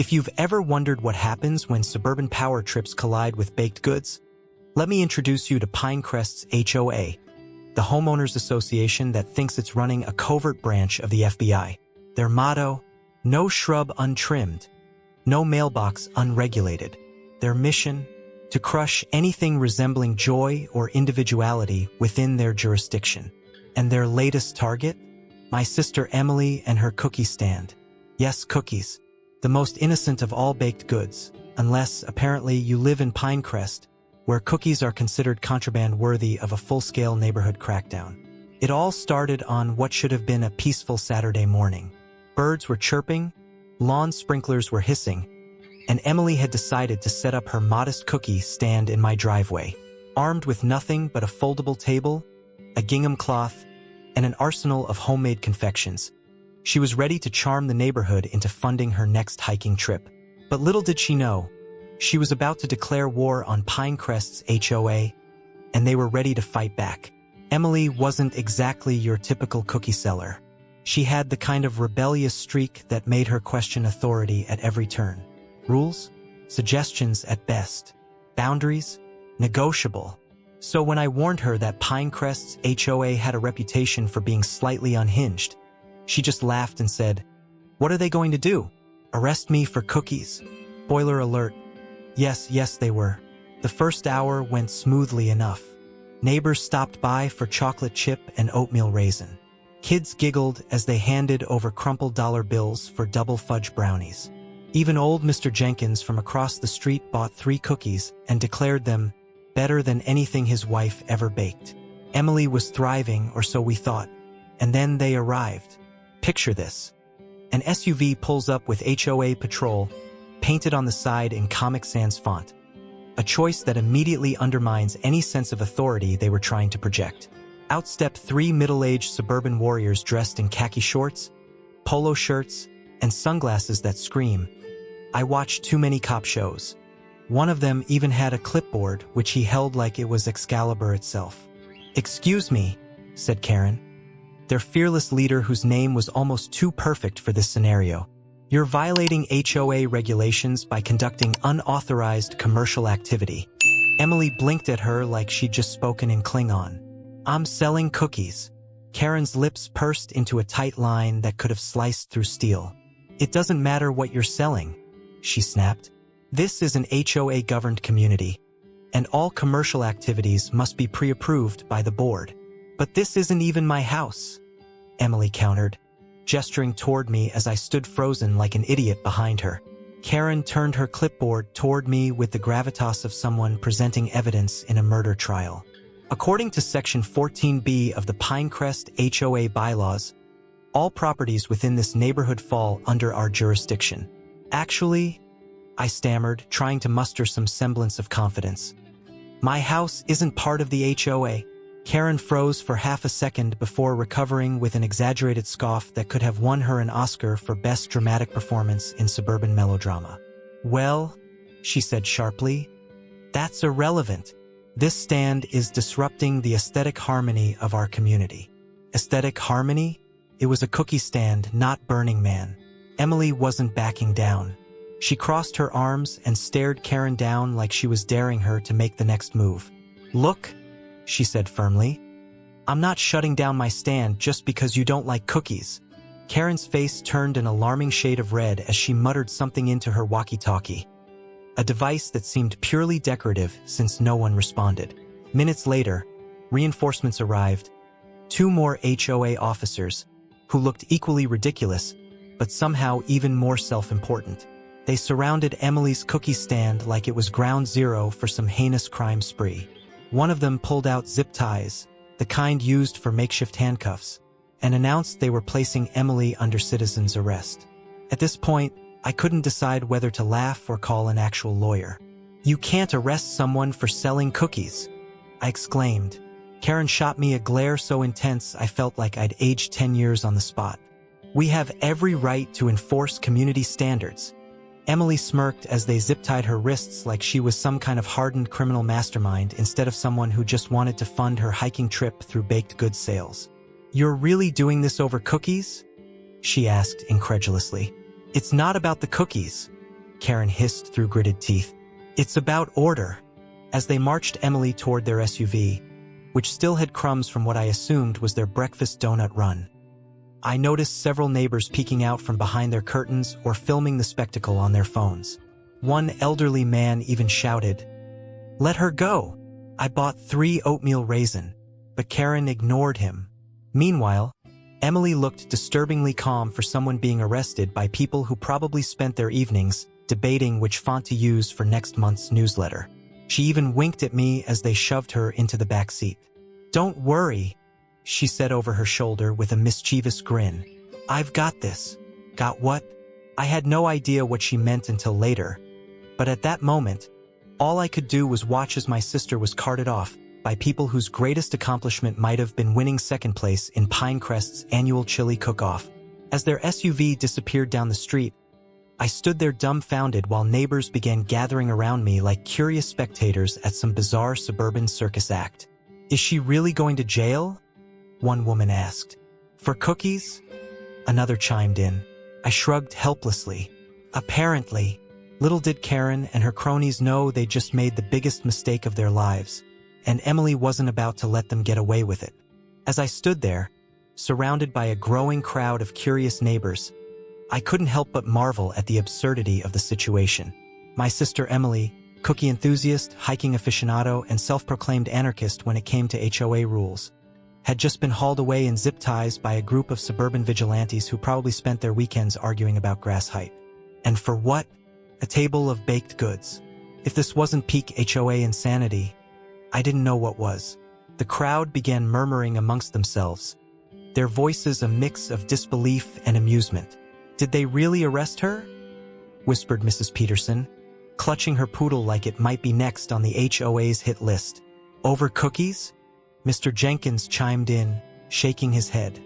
If you've ever wondered what happens when suburban power trips collide with baked goods, let me introduce you to Pinecrest's HOA, the homeowners association that thinks it's running a covert branch of the FBI. Their motto, no shrub untrimmed, no mailbox unregulated. Their mission, to crush anything resembling joy or individuality within their jurisdiction. And their latest target? My sister Emily and her cookie stand. Yes, cookies. The most innocent of all baked goods, unless, apparently, you live in Pinecrest, where cookies are considered contraband worthy of a full-scale neighborhood crackdown. It all started on what should have been a peaceful Saturday morning. Birds were chirping, lawn sprinklers were hissing, and Emily had decided to set up her modest cookie stand in my driveway, armed with nothing but a foldable table, a gingham cloth, and an arsenal of homemade confections. She was ready to charm the neighborhood into funding her next hiking trip. But little did she know, she was about to declare war on Pinecrest's HOA, and they were ready to fight back. Emily wasn't exactly your typical cookie seller. She had the kind of rebellious streak that made her question authority at every turn. Rules? Suggestions at best. Boundaries? Negotiable. So when I warned her that Pinecrest's HOA had a reputation for being slightly unhinged, she just laughed and said, "What are they going to do? Arrest me for cookies?" Spoiler alert. Yes, they were. The first hour went smoothly enough. Neighbors stopped by for chocolate chip and oatmeal raisin. Kids giggled as they handed over crumpled dollar bills for double fudge brownies. Even old Mr. Jenkins from across the street bought 3 cookies and declared them better than anything his wife ever baked. Emily was thriving, or so we thought. And then they arrived. Picture this. An SUV pulls up with HOA patrol, painted on the side in Comic Sans font. A choice that immediately undermines any sense of authority they were trying to project. Out step 3 middle-aged suburban warriors dressed in khaki shorts, polo shirts, and sunglasses that scream, "I watch too many cop shows." One of them even had a clipboard, which he held like it was Excalibur itself. "Excuse me," said Karen, their fearless leader whose name was almost too perfect for this scenario. "You're violating HOA regulations by conducting unauthorized commercial activity." Emily blinked at her like she'd just spoken in Klingon. "I'm selling cookies." Karen's lips pursed into a tight line that could have sliced through steel. "It doesn't matter what you're selling," she snapped. "This is an HOA-governed community, and all commercial activities must be pre-approved by the board. But this isn't even my house," Emily countered, gesturing toward me as I stood frozen like an idiot behind her. Karen turned her clipboard toward me with the gravitas of someone presenting evidence in a murder trial. "According to Section 14B of the Pinecrest HOA bylaws, all properties within this neighborhood fall under our jurisdiction." "Actually," I stammered, trying to muster some semblance of confidence, "my house isn't part of the HOA." Karen froze for half a second before recovering with an exaggerated scoff that could have won her an Oscar for Best Dramatic Performance in Suburban Melodrama. "Well," she said sharply, "that's irrelevant. This stand is disrupting the aesthetic harmony of our community." Aesthetic harmony? It was a cookie stand, not Burning Man. Emily wasn't backing down. She crossed her arms and stared Karen down like she was daring her to make the next move. "Look," she said firmly, "I'm not shutting down my stand just because you don't like cookies." Karen's face turned an alarming shade of red as she muttered something into her walkie-talkie, a device that seemed purely decorative since no one responded. Minutes later, reinforcements arrived, 2 more HOA officers, who looked equally ridiculous, but somehow even more self-important. They surrounded Emily's cookie stand like it was ground zero for some heinous crime spree. One of them pulled out zip ties, the kind used for makeshift handcuffs, and announced they were placing Emily under citizen's arrest. At this point, I couldn't decide whether to laugh or call an actual lawyer. "You can't arrest someone for selling cookies," I exclaimed. Karen shot me a glare so intense I felt like I'd aged 10 years on the spot. "We have every right to enforce community standards." Emily smirked as they zip-tied her wrists like she was some kind of hardened criminal mastermind instead of someone who just wanted to fund her hiking trip through baked goods sales. "You're really doing this over cookies?" she asked incredulously. "It's not about the cookies," Karen hissed through gritted teeth. It's about order. As they marched Emily toward their SUV, which still had crumbs from what I assumed was their breakfast donut run, I noticed several neighbors peeking out from behind their curtains or filming the spectacle on their phones. One elderly man even shouted, "Let her go! I bought 3 oatmeal raisin," but Karen ignored him. Meanwhile, Emily looked disturbingly calm for someone being arrested by people who probably spent their evenings debating which font to use for next month's newsletter. She even winked at me as they shoved her into the back seat. "Don't worry," she said over her shoulder with a mischievous grin. "I've got this." Got what? I had no idea what she meant until later, but at that moment, all I could do was watch as my sister was carted off by people whose greatest accomplishment might have been winning second place in Pinecrest's annual chili cook-off. As their SUV disappeared down the street, I stood there dumbfounded while neighbors began gathering around me like curious spectators at some bizarre suburban circus act. "Is she really going to jail?" one woman asked. "For cookies?" another chimed in. I shrugged helplessly. Apparently, little did Karen and her cronies know they just made the biggest mistake of their lives, and Emily wasn't about to let them get away with it. As I stood there, surrounded by a growing crowd of curious neighbors, I couldn't help but marvel at the absurdity of the situation. My sister Emily, cookie enthusiast, hiking aficionado, and self-proclaimed anarchist when it came to HOA rules, had just been hauled away in zip ties by a group of suburban vigilantes who probably spent their weekends arguing about grass height. And for what? A table of baked goods. If this wasn't peak HOA insanity, I didn't know what was. The crowd began murmuring amongst themselves, their voices a mix of disbelief and amusement. "Did they really arrest her?" whispered Mrs. Peterson, clutching her poodle like it might be next on the HOA's hit list. "Over cookies?" Mr. Jenkins chimed in, shaking his head.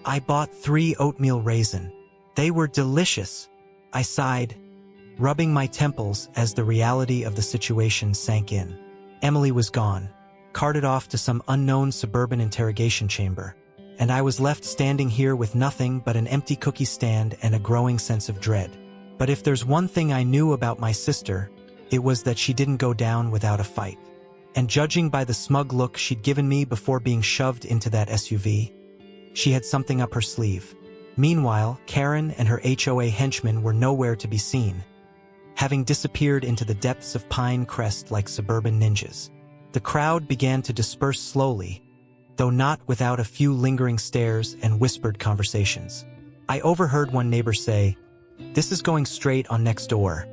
"I bought 3 oatmeal raisin. They were delicious." I sighed, rubbing my temples as the reality of the situation sank in. Emily was gone, carted off to some unknown suburban interrogation chamber, and I was left standing here with nothing but an empty cookie stand and a growing sense of dread. But if there's one thing I knew about my sister, it was that she didn't go down without a fight. And judging by the smug look she'd given me before being shoved into that SUV, she had something up her sleeve. Meanwhile, Karen and her HOA henchmen were nowhere to be seen, having disappeared into the depths of Pinecrest like suburban ninjas. The crowd began to disperse slowly, though not without a few lingering stares and whispered conversations. I overheard one neighbor say, "This is going straight on next door,"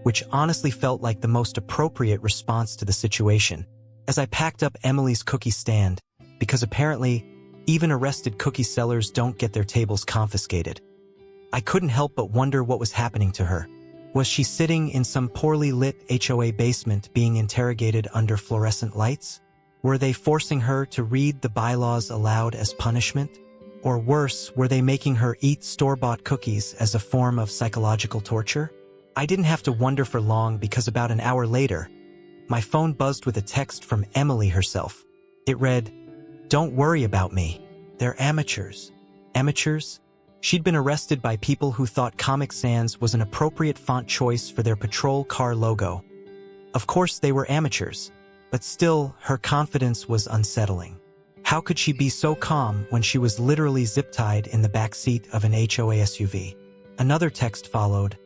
which honestly felt like the most appropriate response to the situation, as I packed up Emily's cookie stand, because apparently, even arrested cookie sellers don't get their tables confiscated. I couldn't help but wonder what was happening to her. Was she sitting in some poorly lit HOA basement being interrogated under fluorescent lights? Were they forcing her to read the bylaws aloud as punishment? Or worse, were they making her eat store-bought cookies as a form of psychological torture? I didn't have to wonder for long because about an hour later, my phone buzzed with a text from Emily herself. It read, "Don't worry about me. They're amateurs." Amateurs? She'd been arrested by people who thought Comic Sans was an appropriate font choice for their patrol car logo. Of course they were amateurs, but still, her confidence was unsettling. How could she be so calm when she was literally zip-tied in the back seat of an HOA SUV? Another text followed.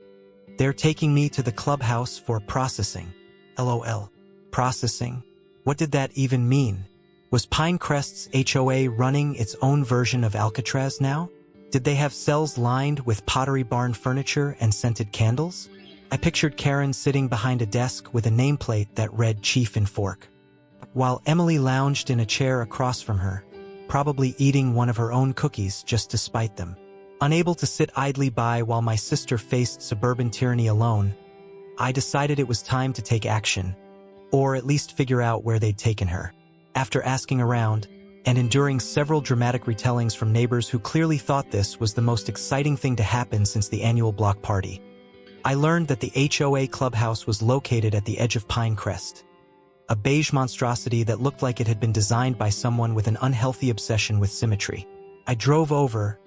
"They're taking me to the clubhouse for processing." LOL. Processing? What did that even mean? Was Pinecrest's HOA running its own version of Alcatraz now? Did they have cells lined with Pottery Barn furniture and scented candles? I pictured Karen sitting behind a desk with a nameplate that read Chief and Fork, while Emily lounged in a chair across from her, probably eating one of her own cookies just to spite them. Unable to sit idly by while my sister faced suburban tyranny alone, I decided it was time to take action, or at least figure out where they'd taken her. After asking around, and enduring several dramatic retellings from neighbors who clearly thought this was the most exciting thing to happen since the annual block party, I learned that the HOA clubhouse was located at the edge of Pinecrest, a beige monstrosity that looked like it had been designed by someone with an unhealthy obsession with symmetry. I drove over,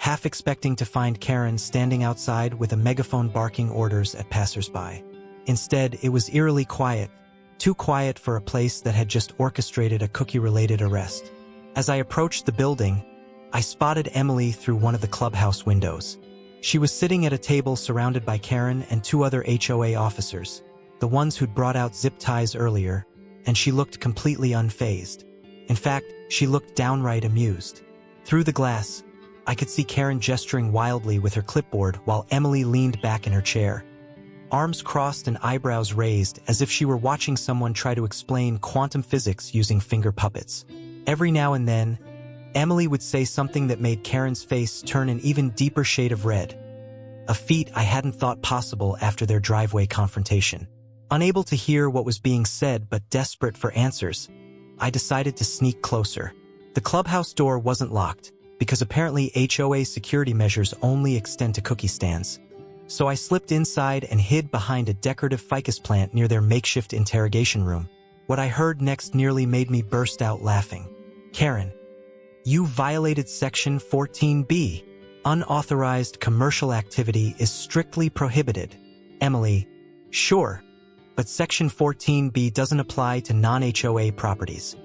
half expecting to find Karen standing outside with a megaphone barking orders at passersby. Instead, it was eerily quiet, too quiet for a place that had just orchestrated a cookie-related arrest. As I approached the building, I spotted Emily through one of the clubhouse windows. She was sitting at a table surrounded by Karen and two other HOA officers, the ones who'd brought out zip ties earlier, and she looked completely unfazed. In fact, she looked downright amused. Through the glass, I could see Karen gesturing wildly with her clipboard while Emily leaned back in her chair, arms crossed and eyebrows raised as if she were watching someone try to explain quantum physics using finger puppets. Every now and then, Emily would say something that made Karen's face turn an even deeper shade of red, a feat I hadn't thought possible after their driveway confrontation. Unable to hear what was being said but desperate for answers, I decided to sneak closer. The clubhouse door wasn't locked, because apparently HOA security measures only extend to cookie stands. So I slipped inside and hid behind a decorative ficus plant near their makeshift interrogation room. What I heard next nearly made me burst out laughing. "Karen, you violated Section 14B. Unauthorized commercial activity is strictly prohibited." Emily: "Sure, but Section 14B doesn't apply to non-HOA properties."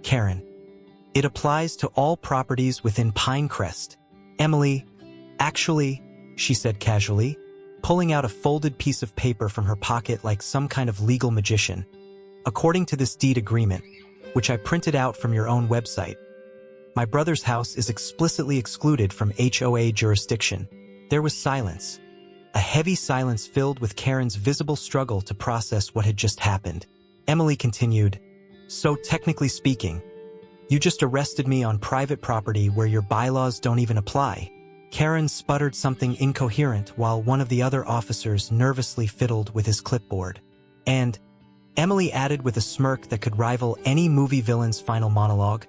Karen: "It applies to all properties within Pinecrest." Emily: "Actually," she said casually, pulling out a folded piece of paper from her pocket like some kind of legal magician. "According to this deed agreement, which I printed out from your own website, my brother's house is explicitly excluded from HOA jurisdiction." There was silence. A heavy silence filled with Karen's visible struggle to process what had just happened. Emily continued, "So technically speaking, you just arrested me on private property where your bylaws don't even apply." Karen sputtered something incoherent while one of the other officers nervously fiddled with his clipboard. "And," Emily added with a smirk that could rival any movie villain's final monologue,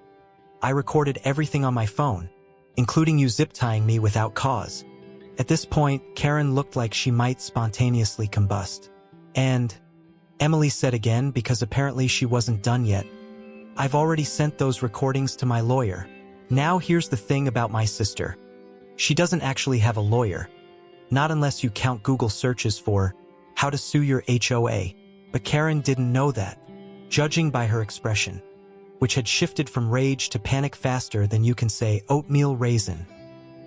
"I recorded everything on my phone, including you zip-tying me without cause." At this point, Karen looked like she might spontaneously combust. "And," Emily said again because apparently she wasn't done yet, "I've already sent those recordings to my lawyer. Now here's the thing about my sister. She doesn't actually have a lawyer. Not unless you count Google searches for how to sue your HOA. But Karen didn't know that, judging by her expression, which had shifted from rage to panic faster than you can say oatmeal raisin.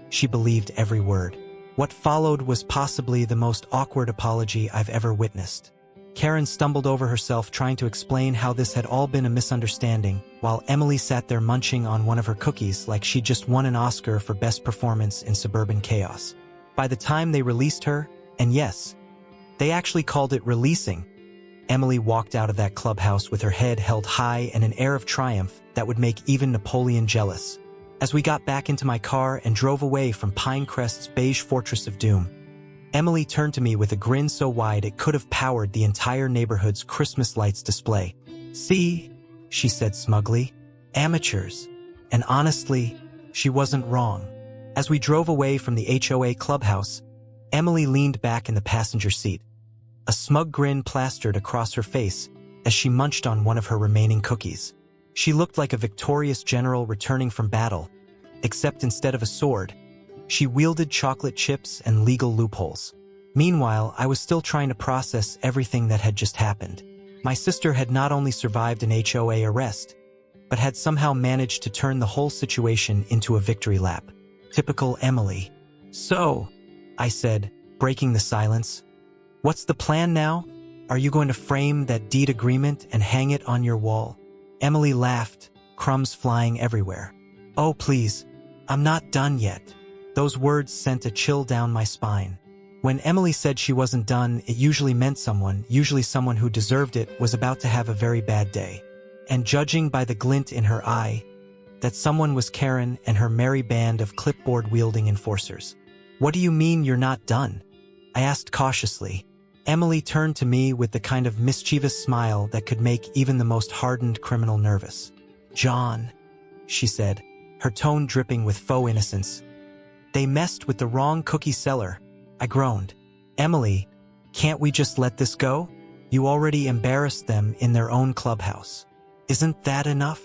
She believed every word. What followed was possibly the most awkward apology I've ever witnessed. Karen stumbled over herself trying to explain how this had all been a misunderstanding, while Emily sat there munching on one of her cookies like she'd just won an Oscar for Best Performance in Suburban Chaos. By the time they released her, and yes, they actually called it releasing, Emily walked out of that clubhouse with her head held high and an air of triumph that would make even Napoleon jealous. As we got back into my car and drove away from Pinecrest's beige fortress of doom, Emily turned to me with a grin so wide it could have powered the entire neighborhood's Christmas lights display. "See," she said smugly, "amateurs." And honestly, she wasn't wrong. As we drove away from the HOA clubhouse, Emily leaned back in the passenger seat, a smug grin plastered across her face as she munched on one of her remaining cookies. She looked like a victorious general returning from battle, except instead of a sword, she wielded chocolate chips and legal loopholes. Meanwhile, I was still trying to process everything that had just happened. My sister had not only survived an HOA arrest, but had somehow managed to turn the whole situation into a victory lap. Typical Emily. "So," I said, breaking the silence, "what's the plan now? Are you going to frame that deed agreement and hang it on your wall?" Emily laughed, crumbs flying everywhere. "Oh, please, I'm not done yet." Those words sent a chill down my spine. When Emily said she wasn't done, it usually meant someone, usually someone who deserved it, was about to have a very bad day. And judging by the glint in her eye, that someone was Karen and her merry band of clipboard-wielding enforcers. "What do you mean you're not done?" I asked cautiously. Emily turned to me with the kind of mischievous smile that could make even the most hardened criminal nervous. "John," she said, her tone dripping with faux innocence, "they messed with the wrong cookie seller." I groaned. "Emily, can't we just let this go? You already embarrassed them in their own clubhouse. Isn't that enough?"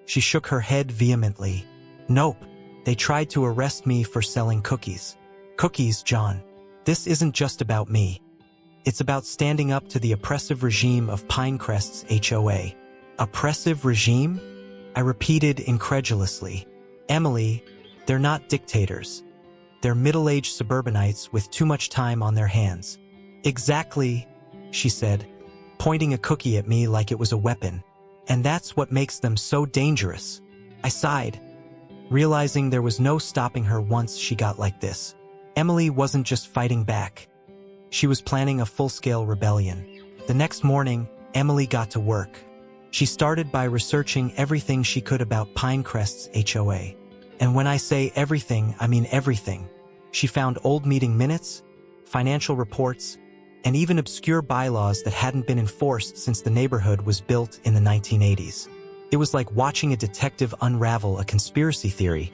She shook her head vehemently. "Nope. They tried to arrest me for selling cookies. Cookies, John. This isn't just about me. It's about standing up to the oppressive regime of Pinecrest's HOA. Oppressive regime? I repeated incredulously. Emily, they're not dictators. They're middle-aged suburbanites with too much time on their hands. Exactly, she said, pointing a cookie at me like it was a weapon. And that's what makes them so dangerous. I sighed, realizing there was no stopping her once she got like this. Emily wasn't just fighting back. She was planning a full-scale rebellion. The next morning, Emily got to work. She started by researching everything she could about Pinecrest's HOA. And when I say everything, I mean everything. She found old meeting minutes, financial reports, and even obscure bylaws that hadn't been enforced since the neighborhood was built in the 1980s. It was like watching a detective unravel a conspiracy theory,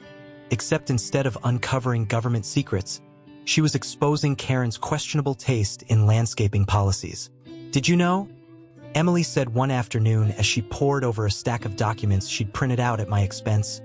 except instead of uncovering government secrets, she was exposing Karen's questionable taste in landscaping policies. Did you know? Emily said one afternoon as she pored over a stack of documents she'd printed out at my expense,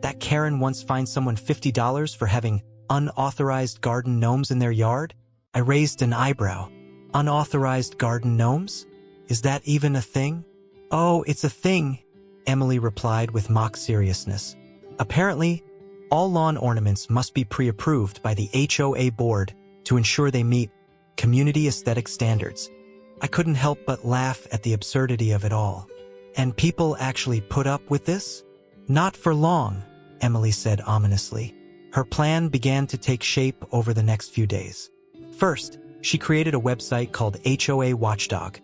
that Karen once fined someone $50 for having unauthorized garden gnomes in their yard? I raised an eyebrow. Unauthorized garden gnomes? Is that even a thing? Oh, it's a thing, Emily replied with mock seriousness. Apparently, all lawn ornaments must be pre-approved by the HOA board to ensure they meet community aesthetic standards. I couldn't help but laugh at the absurdity of it all. And people actually put up with this? Not for long, Emily said ominously. Her plan began to take shape over the next few days. First, she created a website called HOA Watchdog,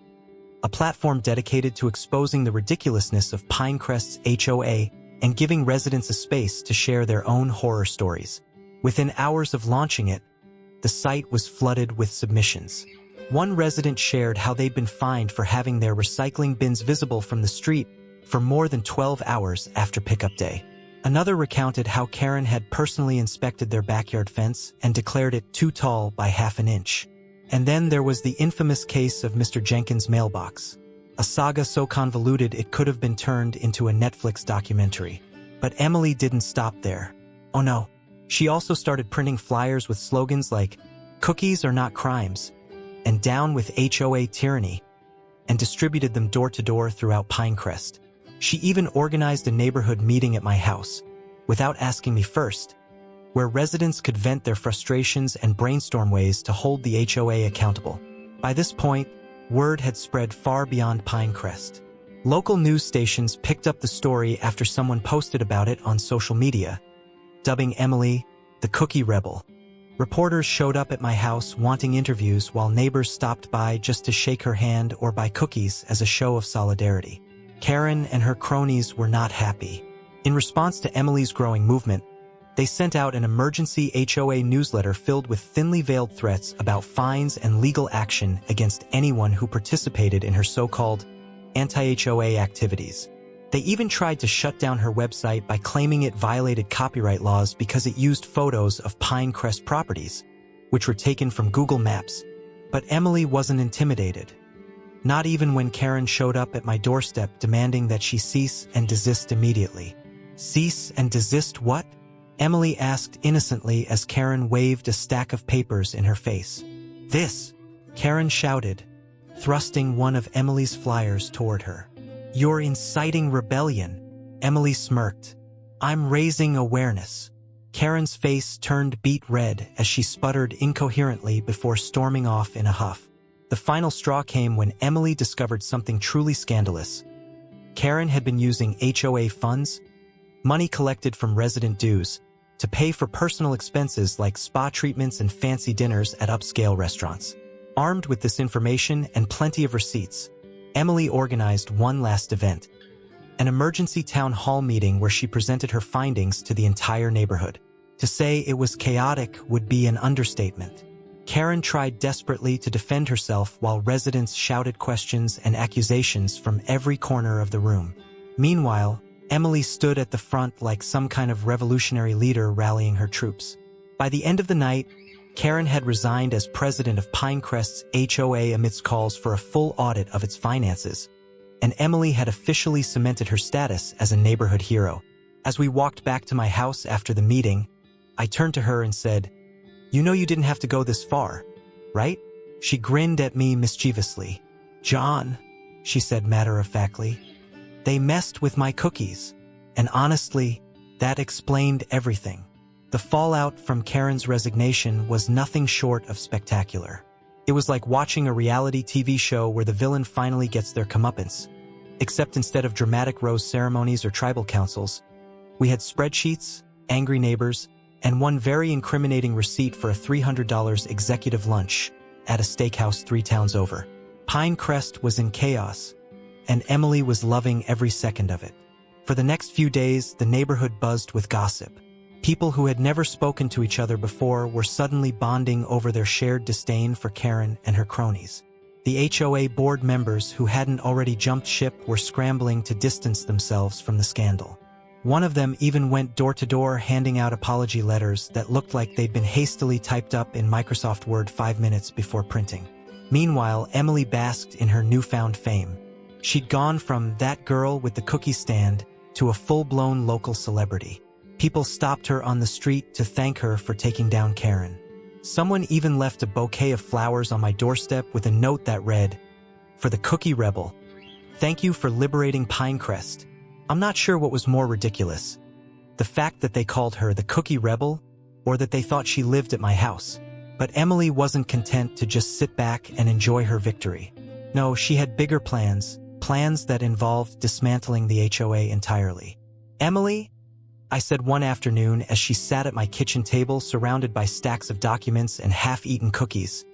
a platform dedicated to exposing the ridiculousness of Pinecrest's HOA and giving residents a space to share their own horror stories. Within hours of launching it, the site was flooded with submissions. One resident shared how they'd been fined for having their recycling bins visible from the street for more than 12 hours after pickup day. Another recounted how Karen had personally inspected their backyard fence and declared it too tall by half an inch. And then there was the infamous case of Mr. Jenkins' mailbox, a saga so convoluted it could have been turned into a Netflix documentary. But Emily didn't stop there. Oh no, she also started printing flyers with slogans like, "Cookies are not crimes," and "Down with HOA tyranny," and distributed them door to door throughout Pinecrest. She even organized a neighborhood meeting at my house, without asking me first, where residents could vent their frustrations and brainstorm ways to hold the HOA accountable. By this point, word had spread far beyond Pinecrest. Local news stations picked up the story after someone posted about it on social media, dubbing Emily the Cookie Rebel. Reporters showed up at my house wanting interviews while neighbors stopped by just to shake her hand or buy cookies as a show of solidarity. Karen and her cronies were not happy. In response to Emily's growing movement, they sent out an emergency HOA newsletter filled with thinly veiled threats about fines and legal action against anyone who participated in her so-called anti-HOA activities. They even tried to shut down her website by claiming it violated copyright laws because it used photos of Pinecrest properties, which were taken from Google Maps. But Emily wasn't intimidated. Not even when Karen showed up at my doorstep demanding that she cease and desist immediately. Cease and desist what? Emily asked innocently as Karen waved a stack of papers in her face. This, Karen shouted, thrusting one of Emily's flyers toward her. You're inciting rebellion, Emily smirked. I'm raising awareness. Karen's face turned beet red as she sputtered incoherently before storming off in a huff. The final straw came when Emily discovered something truly scandalous. Karen had been using HOA funds, money collected from resident dues, to pay for personal expenses like spa treatments and fancy dinners at upscale restaurants. Armed with this information and plenty of receipts, Emily organized one last event, an emergency town hall meeting where she presented her findings to the entire neighborhood. To say it was chaotic would be an understatement. Karen tried desperately to defend herself while residents shouted questions and accusations from every corner of the room. Meanwhile, Emily stood at the front like some kind of revolutionary leader rallying her troops. By the end of the night, Karen had resigned as president of Pinecrest's HOA amidst calls for a full audit of its finances, and Emily had officially cemented her status as a neighborhood hero. As we walked back to my house after the meeting, I turned to her and said, "You know you didn't have to go this far, right?" She grinned at me mischievously. "John," she said matter-of-factly, "they messed with my cookies." And honestly, that explained everything. The fallout from Karen's resignation was nothing short of spectacular. It was like watching a reality TV show where the villain finally gets their comeuppance. Except instead of dramatic rose ceremonies or tribal councils, we had spreadsheets, angry neighbors, and one very incriminating receipt for a $300 executive lunch at a steakhouse 3 towns over. Pinecrest was in chaos, and Emily was loving every second of it. For the next few days, the neighborhood buzzed with gossip. People who had never spoken to each other before were suddenly bonding over their shared disdain for Karen and her cronies. The HOA board members who hadn't already jumped ship were scrambling to distance themselves from the scandal. One of them even went door to door handing out apology letters that looked like they'd been hastily typed up in Microsoft Word 5 minutes before printing. Meanwhile, Emily basked in her newfound fame. She'd gone from that girl with the cookie stand to a full-blown local celebrity. People stopped her on the street to thank her for taking down Karen. Someone even left a bouquet of flowers on my doorstep with a note that read, "For the Cookie Rebel, thank you for liberating Pinecrest." I'm not sure what was more ridiculous, the fact that they called her the Cookie Rebel, or that they thought she lived at my house. But Emily wasn't content to just sit back and enjoy her victory. No, she had bigger plans that involved dismantling the HOA entirely. "Emily," I said one afternoon as she sat at my kitchen table surrounded by stacks of documents and half-eaten cookies,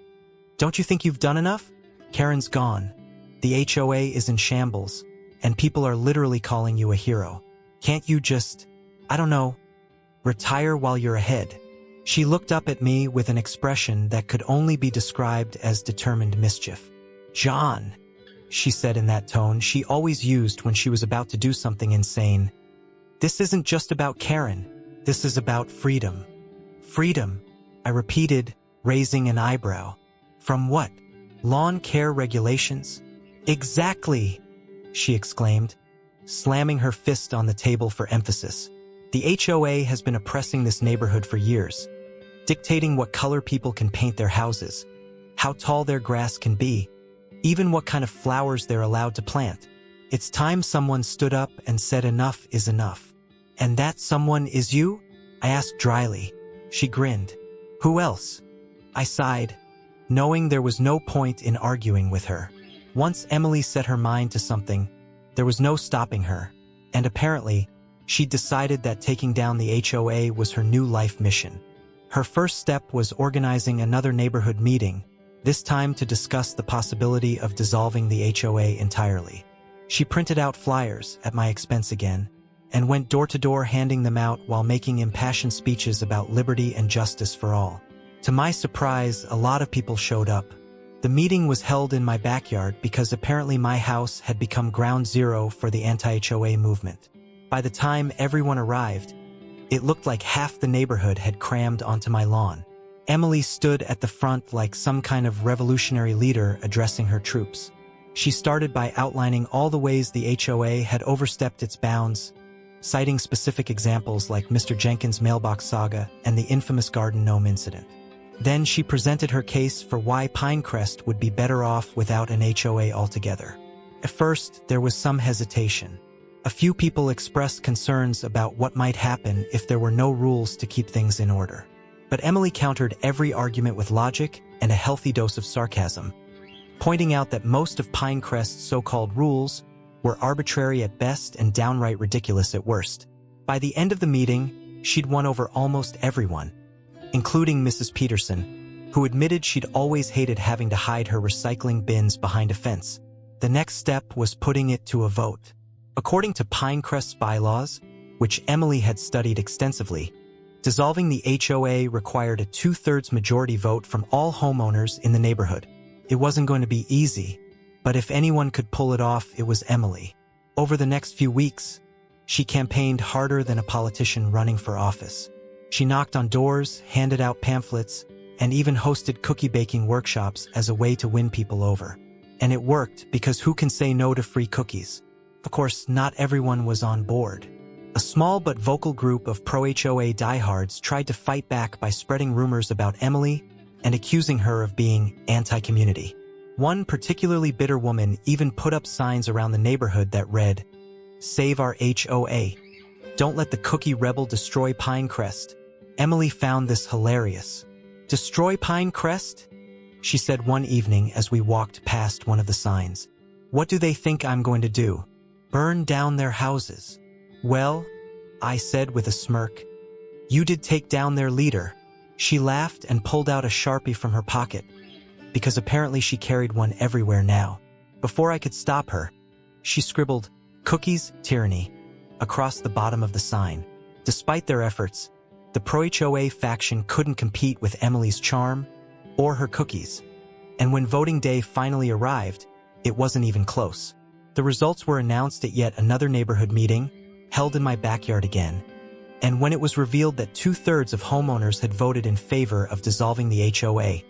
"don't you think you've done enough? Karen's gone. The HOA is in shambles, and people are literally calling you a hero. Can't you just, I don't know, retire while you're ahead?" She looked up at me with an expression that could only be described as determined mischief. "John," she said in that tone she always used when she was about to do something insane, "this isn't just about Karen. This is about freedom." "Freedom," I repeated, raising an eyebrow. "From what? Lawn care regulations?" "Exactly," she exclaimed, slamming her fist on the table for emphasis. "The HOA has been oppressing this neighborhood for years, dictating what color people can paint their houses, how tall their grass can be, even what kind of flowers they're allowed to plant. It's time someone stood up and said enough is enough." "And that someone is you?" I asked dryly. She grinned. "Who else?" I sighed, knowing there was no point in arguing with her. Once Emily set her mind to something, there was no stopping her, and apparently, she'd decided that taking down the HOA was her new life mission. Her first step was organizing another neighborhood meeting, this time to discuss the possibility of dissolving the HOA entirely. She printed out flyers, at my expense again, and went door to door handing them out while making impassioned speeches about liberty and justice for all. To my surprise, a lot of people showed up. The meeting was held in my backyard because apparently my house had become ground zero for the anti-HOA movement. By the time everyone arrived, it looked like half the neighborhood had crammed onto my lawn. Emily stood at the front like some kind of revolutionary leader addressing her troops. She started by outlining all the ways the HOA had overstepped its bounds, citing specific examples like Mr. Jenkins' mailbox saga and the infamous garden gnome incident. Then she presented her case for why Pinecrest would be better off without an HOA altogether. At first, there was some hesitation. A few people expressed concerns about what might happen if there were no rules to keep things in order. But Emily countered every argument with logic and a healthy dose of sarcasm, pointing out that most of Pinecrest's so-called rules were arbitrary at best and downright ridiculous at worst. By the end of the meeting, she'd won over almost everyone, including Mrs. Peterson, who admitted she'd always hated having to hide her recycling bins behind a fence. The next step was putting it to a vote. According to Pinecrest's bylaws, which Emily had studied extensively, dissolving the HOA required a 2/3 majority vote from all homeowners in the neighborhood. It wasn't going to be easy, but if anyone could pull it off, it was Emily. Over the next few weeks, she campaigned harder than a politician running for office. She knocked on doors, handed out pamphlets, and even hosted cookie baking workshops as a way to win people over. And it worked, because who can say no to free cookies? Of course, not everyone was on board. A small but vocal group of pro-HOA diehards tried to fight back by spreading rumors about Emily and accusing her of being anti-community. One particularly bitter woman even put up signs around the neighborhood that read, "Save our HOA. Don't let the cookie rebel destroy Pinecrest." Emily found this hilarious. "Destroy Pinecrest?" she said one evening as we walked past one of the signs. "What do they think I'm going to do? Burn down their houses?" "Well," I said with a smirk, "you did take down their leader." She laughed and pulled out a Sharpie from her pocket, because apparently she carried one everywhere now. Before I could stop her, she scribbled, "Cookies, tyranny," across the bottom of the sign. Despite their efforts, the pro-HOA faction couldn't compete with Emily's charm or her cookies. And when voting day finally arrived, it wasn't even close. The results were announced at yet another neighborhood meeting, held in my backyard again, and when it was revealed that 2/3 of homeowners had voted in favor of dissolving the HOA,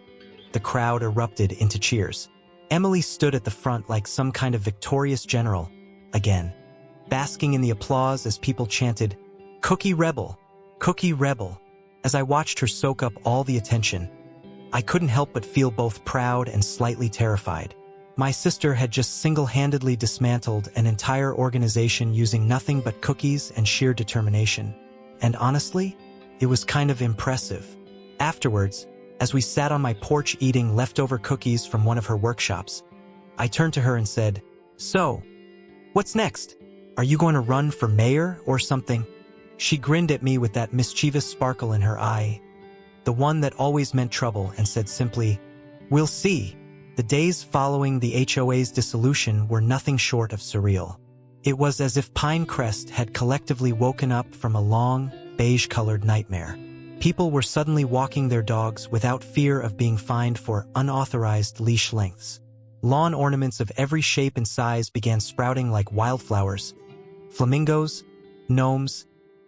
the crowd erupted into cheers. Emily stood at the front like some kind of victorious general, again, basking in the applause as people chanted, "Cookie Rebel! Cookie Rebel!" As I watched her soak up all the attention, I couldn't help but feel both proud and slightly terrified. My sister had just single-handedly dismantled an entire organization using nothing but cookies and sheer determination. And honestly, it was kind of impressive. Afterwards, as we sat on my porch eating leftover cookies from one of her workshops, I turned to her and said, "So, what's next? Are you going to run for mayor or something?" She grinned at me with that mischievous sparkle in her eye, the one that always meant trouble, and said simply, "We'll see." The days following the HOA's dissolution were nothing short of surreal. It was as if Pinecrest had collectively woken up from a long, beige-colored nightmare. People were suddenly walking their dogs without fear of being fined for unauthorized leash lengths. Lawn ornaments of every shape and size began sprouting like wildflowers. Flamingos, gnomes,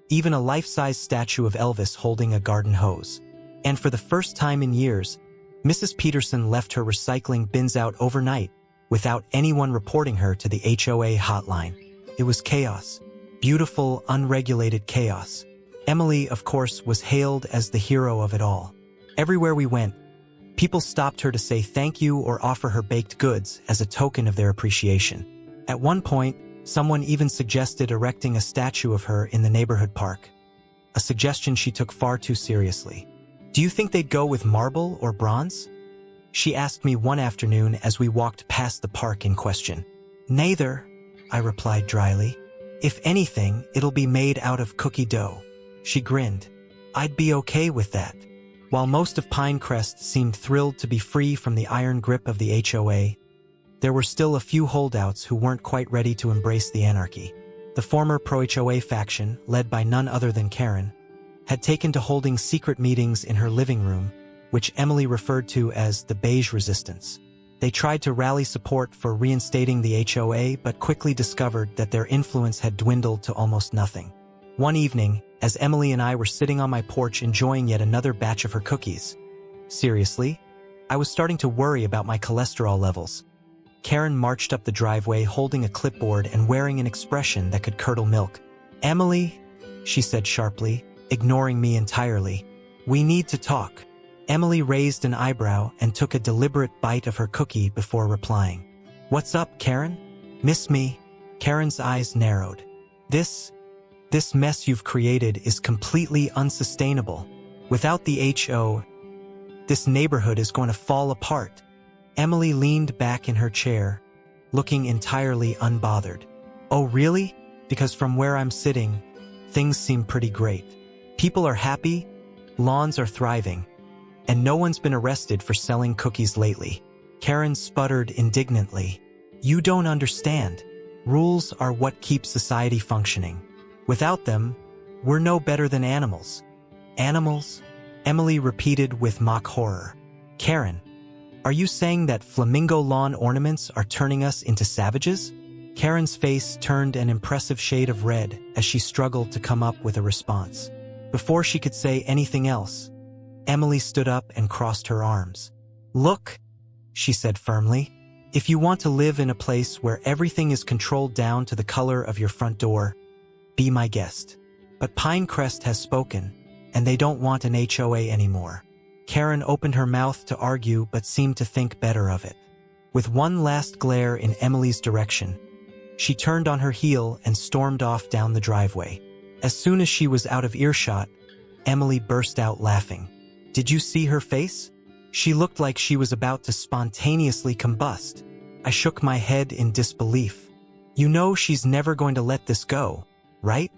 even a life-size statue of Elvis holding a garden hose. And for the first time in years, Mrs. Peterson left her recycling bins out overnight without anyone reporting her to the HOA hotline. It was chaos. Beautiful, unregulated chaos. Emily, of course, was hailed as the hero of it all. Everywhere we went, people stopped her to say thank you or offer her baked goods as a token of their appreciation. At one point, someone even suggested erecting a statue of her in the neighborhood park, a suggestion she took far too seriously. "Do you think they'd go with marble or bronze?" she asked me one afternoon as we walked past the park in question. "Neither," I replied dryly. "If anything, it'll be made out of cookie dough." She grinned. "I'd be okay with that." While most of Pinecrest seemed thrilled to be free from the iron grip of the HOA, there were still a few holdouts who weren't quite ready to embrace the anarchy. The former pro-HOA faction, led by none other than Karen, had taken to holding secret meetings in her living room, which Emily referred to as the beige resistance. They tried to rally support for reinstating the HOA, but quickly discovered that their influence had dwindled to almost nothing. One evening, as Emily and I were sitting on my porch enjoying yet another batch of her cookies, seriously, I was starting to worry about my cholesterol levels. Karen marched up the driveway holding a clipboard and wearing an expression that could curdle milk. "Emily," she said sharply, ignoring me entirely, "we need to talk." Emily raised an eyebrow and took a deliberate bite of her cookie before replying. "What's up, Karen?" "Miss me?" Karen's eyes narrowed. This mess you've created is completely unsustainable. Without the HO, this neighborhood is going to fall apart." Emily leaned back in her chair, looking entirely unbothered. "Oh, really? Because from where I'm sitting, things seem pretty great. People are happy, lawns are thriving, and no one's been arrested for selling cookies lately." Karen sputtered indignantly. "You don't understand. Rules are what keep society functioning. Without them, we're no better than animals." "Animals?" Emily repeated with mock horror. "Karen, are you saying that flamingo lawn ornaments are turning us into savages?" Karen's face turned an impressive shade of red as she struggled to come up with a response. Before she could say anything else, Emily stood up and crossed her arms. "Look," she said firmly, "if you want to live in a place where everything is controlled down to the color of your front door, Be my guest. But Pinecrest has spoken, and they don't want an HOA anymore. Karen opened her mouth to argue but seemed to think better of it. With one last glare in Emily's direction, she turned on her heel and stormed off down the driveway. As soon as she was out of earshot, Emily burst out laughing. Did you see her face? She looked like she was about to spontaneously combust. I shook my head in disbelief. You know she's never going to let this go, right?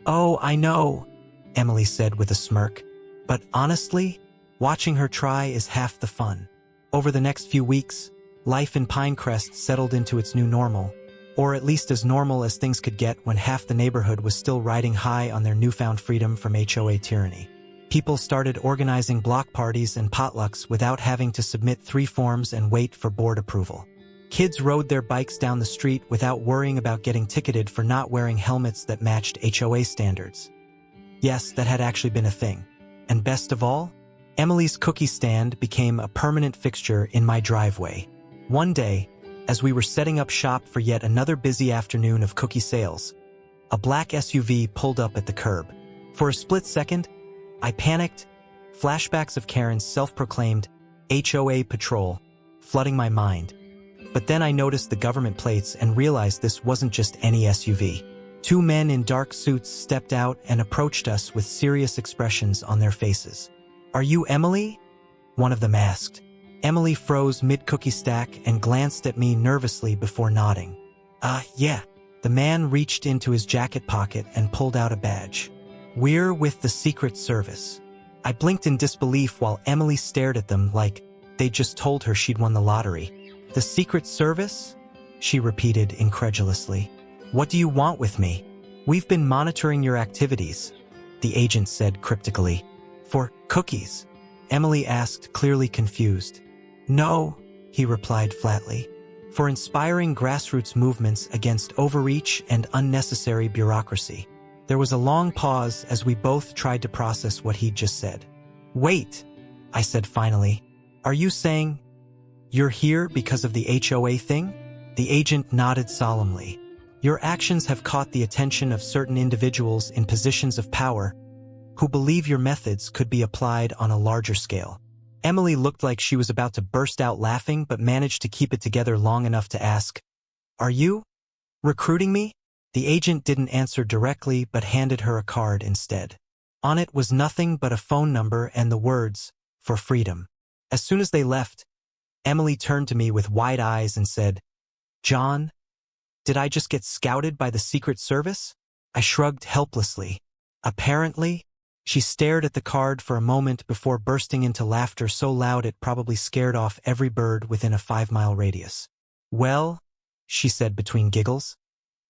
Oh, I know, Emily said with a smirk. But honestly, watching her try is half the fun. Over the next few weeks, life in Pinecrest settled into its new normal, or at least as normal as things could get when half the neighborhood was still riding high on their newfound freedom from HOA tyranny. People started organizing block parties and potlucks without having to submit 3 forms and wait for board approval. Kids rode their bikes down the street without worrying about getting ticketed for not wearing helmets that matched HOA standards. Yes, that had actually been a thing. And best of all, Emily's cookie stand became a permanent fixture in my driveway. One day, as we were setting up shop for yet another busy afternoon of cookie sales, a black SUV pulled up at the curb. For a split second, I panicked, flashbacks of Karen's self-proclaimed HOA patrol flooding my mind. But then I noticed the government plates and realized this wasn't just any SUV. 2 men in dark suits stepped out and approached us with serious expressions on their faces. "Are you Emily?" one of them asked. Emily froze mid-cookie stack and glanced at me nervously before nodding. Yeah." The man reached into his jacket pocket and pulled out a badge. "We're with the Secret Service." I blinked in disbelief while Emily stared at them like they'd just told her she'd won the lottery. "The Secret Service?" she repeated incredulously. "What do you want with me?" "We've been monitoring your activities," the agent said cryptically. "For cookies?" Emily asked, clearly confused. "No," he replied flatly. "For inspiring grassroots movements against overreach and unnecessary bureaucracy." There was a long pause as we both tried to process what he'd just said. "Wait," I said finally. "Are you saying you're here because of the HOA thing?" The agent nodded solemnly. "Your actions have caught the attention of certain individuals in positions of power who believe your methods could be applied on a larger scale." Emily looked like she was about to burst out laughing but managed to keep it together long enough to ask, "Are you recruiting me?" The agent didn't answer directly but handed her a card instead. On it was nothing but a phone number and the words, "For freedom." As soon as they left, Emily turned to me with wide eyes and said, "John, did I just get scouted by the Secret Service?" I shrugged helplessly. "Apparently." She stared at the card for a moment before bursting into laughter so loud it probably scared off every bird within a 5-mile radius. "Well," she said between giggles,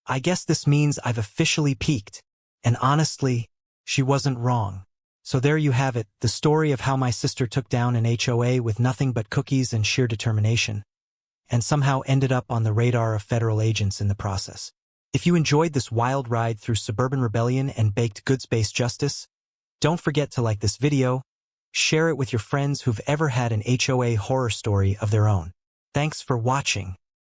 "I guess this means I've officially peaked." And honestly, she wasn't wrong. So there you have it, the story of how my sister took down an HOA with nothing but cookies and sheer determination, and somehow ended up on the radar of federal agents in the process. If you enjoyed this wild ride through suburban rebellion and baked goods-based justice, don't forget to like this video, share it with your friends who've ever had an HOA horror story of their own. Thanks for watching.